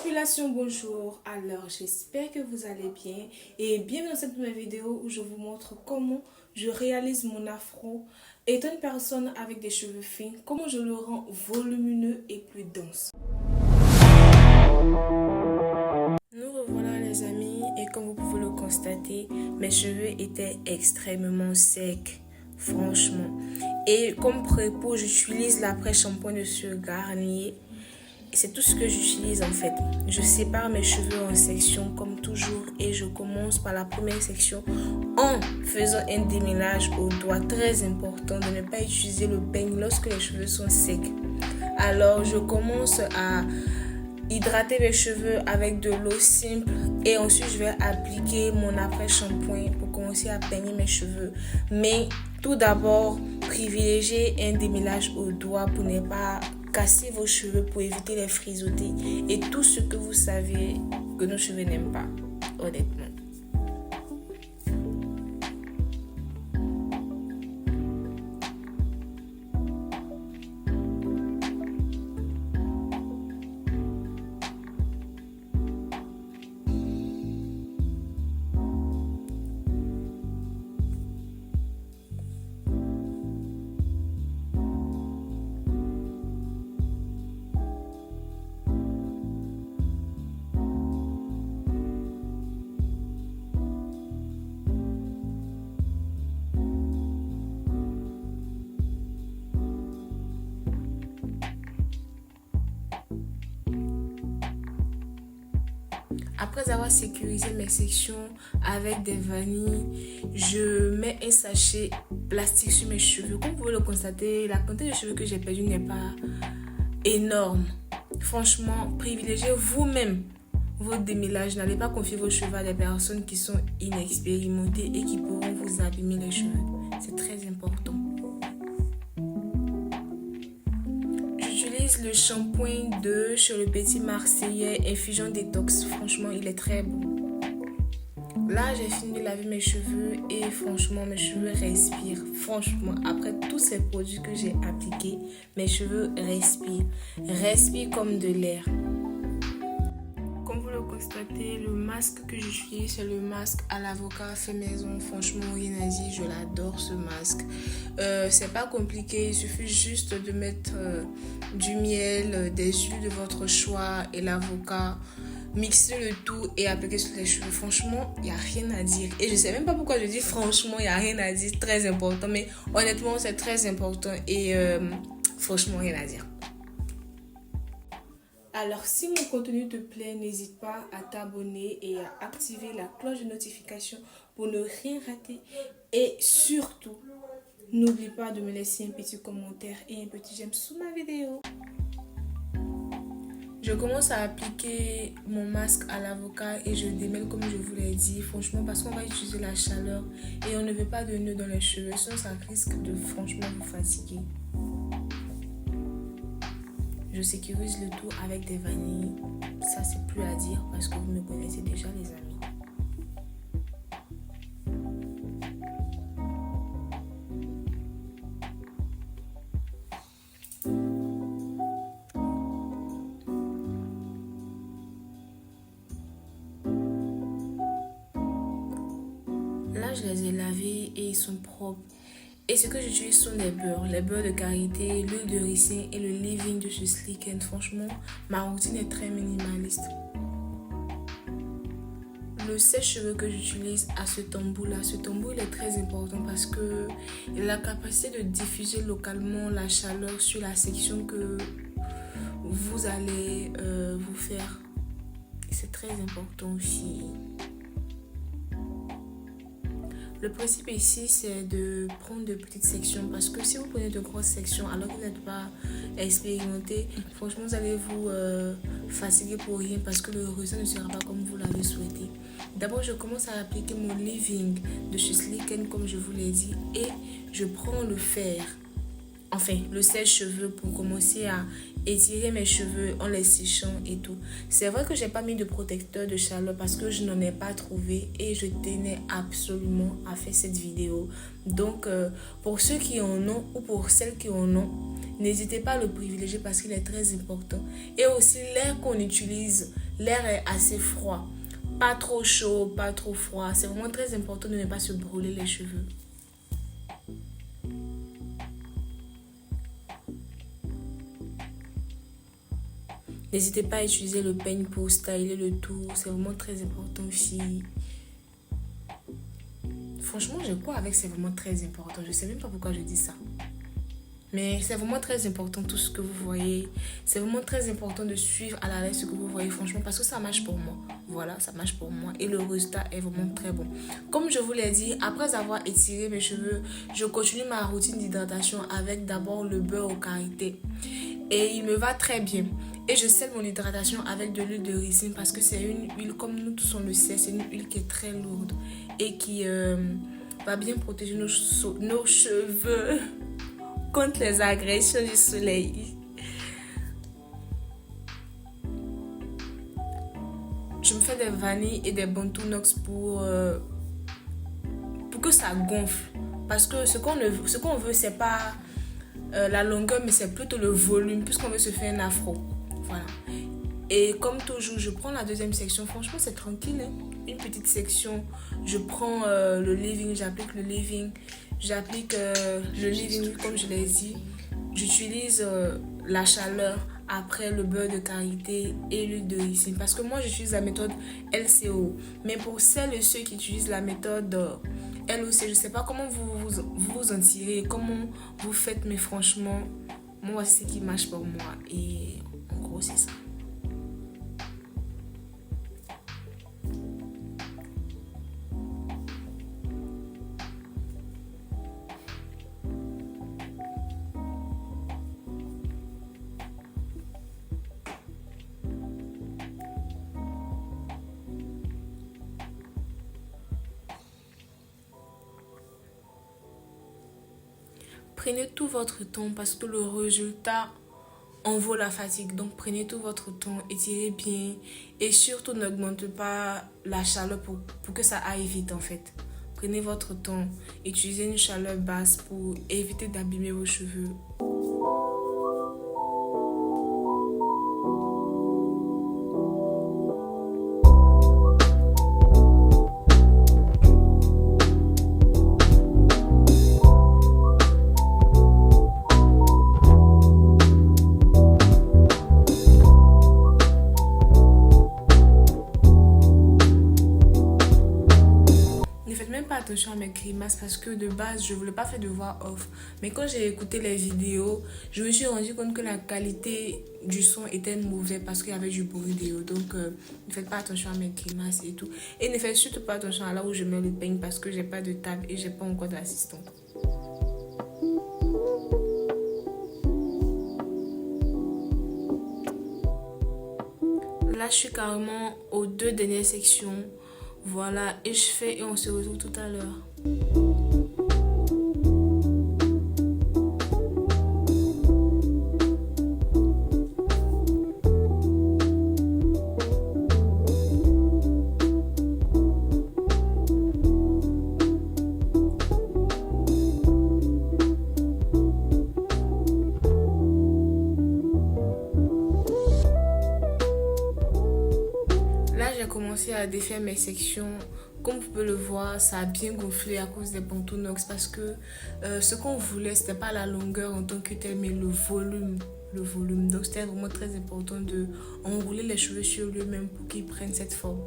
Population, bonjour. Alors, j'espère que vous allez bien et bienvenue dans cette nouvelle vidéo où je vous montre comment je réalise mon afro. Étant une personne avec des cheveux fins, comment je le rends volumineux et plus dense. Nous revoilà les amis et comme vous pouvez le constater, mes cheveux étaient extrêmement secs, franchement. Et comme prépo, j'utilise l'après-shampoing de ce Garnier. C'est tout ce que j'utilise en fait. Je sépare mes cheveux en sections comme toujours et je commence par la première section en faisant un démêlage au doigt. Très important de ne pas utiliser le peigne lorsque les cheveux sont secs. Alors je commence à hydrater mes cheveux avec de l'eau simple et ensuite je vais appliquer mon après-shampoing pour commencer à peigner mes cheveux. Mais tout d'abord, privilégiez un démêlage au doigt pour ne pas casser vos cheveux, pour éviter les frisottés et tout ce que vous savez que nos cheveux n'aiment pas, honnêtement. Après avoir sécurisé mes sections avec des vanilles, je mets un sachet plastique sur mes cheveux. Comme vous pouvez le constater, la quantité de cheveux que j'ai perdu n'est pas énorme. Franchement, privilégiez vous-même votre démêlage. N'allez pas confier vos cheveux à des personnes qui sont inexpérimentées et qui pourront vous abîmer les cheveux. C'est très important. J'utilise le shampoing de chez le Petit Marseillais Infusion Détox. Franchement, il est très bon. Là, j'ai fini de laver mes cheveux et franchement, mes cheveux respirent. Franchement, après tous ces produits que j'ai appliqués, mes cheveux respirent. Respirent comme de l'air. Comme vous le constatez, le masque que j'utilise, c'est le masque à l'avocat fait maison. Franchement, rien à dire, je l'adore ce masque. C'est pas compliqué, il suffit juste de mettre du miel, des huiles de votre choix et l'avocat. Mixer le tout et appliquer sur les cheveux. Franchement, il n'y a rien à dire. Et je sais même pas pourquoi je dis franchement, il n'y a rien à dire. Très important. Mais honnêtement, c'est très important. Et franchement, rien à dire. Alors, si mon contenu te plaît, n'hésite pas à t'abonner et à activer la cloche de notification pour ne rien rater. Et surtout, n'oublie pas de me laisser un petit commentaire et un petit j'aime sous ma vidéo. Je commence à appliquer mon masque à l'avocat et je démêle comme je vous l'ai dit. Franchement, parce qu'on va utiliser la chaleur et on ne veut pas de nœuds dans les cheveux. Sinon, ça risque de franchement vous fatiguer. Je sécurise le tout avec des vanilles. Ça, c'est plus à dire parce que vous me connaissez déjà, les amis. Là, je les ai lavés et ils sont propres. Et ce que j'utilise sont des beurres. Les beurres de karité, l'huile de ricin et le leave-in de chez Sleek &. Franchement, ma routine est très minimaliste. Le sèche-cheveux que j'utilise à ce tambour-là, ce tambour il est très important parce que il a la capacité de diffuser localement la chaleur sur la section que vous allez vous faire. C'est très important aussi. Le principe ici, c'est de prendre de petites sections parce que si vous prenez de grosses sections alors que vous n'êtes pas expérimenté, franchement, vous allez vous fatiguer pour rien parce que le résultat ne sera pas comme vous l'avez souhaité. D'abord, je commence à appliquer mon leave-in de chez Sleek & comme je vous l'ai dit et je prends le fer, enfin le sèche-cheveux pour commencer à étirer mes cheveux en les séchant et tout. C'est vrai que j'ai pas mis de protecteur de chaleur parce que je n'en ai pas trouvé et je tenais absolument à faire cette vidéo. Donc pour ceux qui en ont ou pour celles qui en ont, n'hésitez pas à le privilégier parce qu'il est très important. Et aussi l'air qu'on utilise l'air est assez froid. Pas trop chaud, pas trop froid. C'est vraiment très important de ne pas se brûler les cheveux. N'hésitez pas à utiliser le peigne pour styler le tout. C'est vraiment très important, filles. Franchement, je crois avec c'est vraiment très important. Je ne sais même pas pourquoi je dis ça. Mais c'est vraiment très important tout ce que vous voyez. C'est vraiment très important de suivre à la lettre ce que vous voyez, franchement, parce que ça marche pour moi. Voilà, ça marche pour moi. Et le résultat est vraiment très bon. Comme je vous l'ai dit, après avoir étiré mes cheveux, je continue ma routine d'hydratation avec d'abord le beurre au karité. Et il me va très bien. Et je scelle mon hydratation avec de l'huile de ricin parce que c'est une huile, comme nous tous on le sait, c'est une huile qui est très lourde et qui va bien protéger nos cheveux contre les agressions du soleil. Je me fais des vanilles et des Bantu-Knox pour que ça gonfle. Parce que ce qu'on veut, c'est pas la longueur, mais c'est plutôt le volume, puisqu'on veut se faire un afro. Voilà. Et comme toujours, je prends la deuxième section. Franchement, c'est tranquille. Hein? Une petite section. Je prends le leave-in, j'applique le leave-in. J'applique le leave-in, comme je l'ai dit. J'utilise la chaleur après le beurre de karité et l'huile de ricin. Parce que moi, j'utilise la méthode LCO. Mais pour celles et ceux qui utilisent la méthode LOC, je ne sais pas comment vous en tirez, comment vous faites, mais franchement, moi, c'est ce qui marche pour moi. Et en gros, c'est ça. Prenez tout votre temps parce que le résultat en vaut la fatigue. Donc prenez tout votre temps, étirez bien et surtout n'augmentez pas la chaleur pour que ça aille vite en fait. Prenez votre temps, utilisez une chaleur basse pour éviter d'abîmer vos cheveux. Attention à mes grimaces parce que de base je voulais pas faire de voix off, mais quand j'ai écouté les vidéos je me suis rendu compte que la qualité du son était mauvaise parce qu'il y avait du bruit vidéo. Donc ne faites pas attention à mes grimaces et tout, et ne faites surtout pas attention à là où je mets le peigne parce que j'ai pas de table et j'ai pas encore d'assistante. Là je suis carrément aux deux dernières sections. Voilà, et je fais et on se retrouve tout à l'heure. J'ai commencé à défaire mes sections. Comme vous pouvez le voir, ça a bien gonflé à cause des Bantu-Knox parce que ce qu'on voulait, c'était pas la longueur en tant que telle, mais le volume. Donc c'était vraiment très important de enrouler les cheveux sur lui-même pour qu'ils prennent cette forme.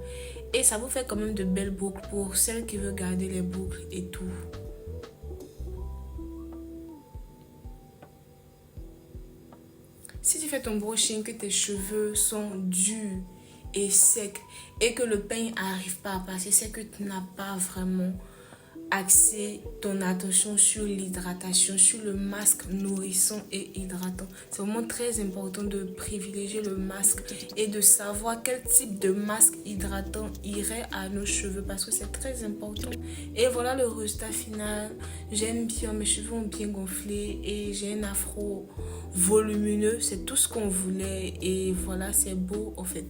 Et ça vous fait quand même de belles boucles pour celles qui veulent garder les boucles et tout. Si tu fais ton brushing, que tes cheveux sont durs et sec et que le peigne n'arrive pas à passer, c'est que tu n'as pas vraiment axé ton attention sur l'hydratation, sur le masque nourrissant et hydratant. C'est vraiment très important de privilégier le masque et de savoir quel type de masque hydratant irait à nos cheveux parce que c'est très important. Et voilà le résultat final. J'aime bien, mes cheveux ont bien gonflé et j'ai un afro volumineux. C'est tout ce qu'on voulait et voilà, c'est beau en fait.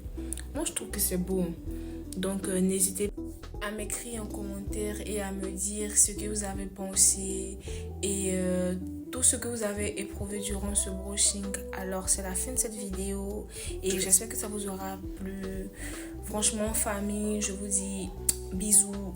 Moi je trouve que c'est beau. Donc n'hésitez pas à m'écrire en commentaire et à me dire ce que vous avez pensé et tout ce que vous avez éprouvé durant ce brushing. Alors c'est la fin de cette vidéo et j'espère que ça vous aura plu. Franchement famille, je vous dis bisous.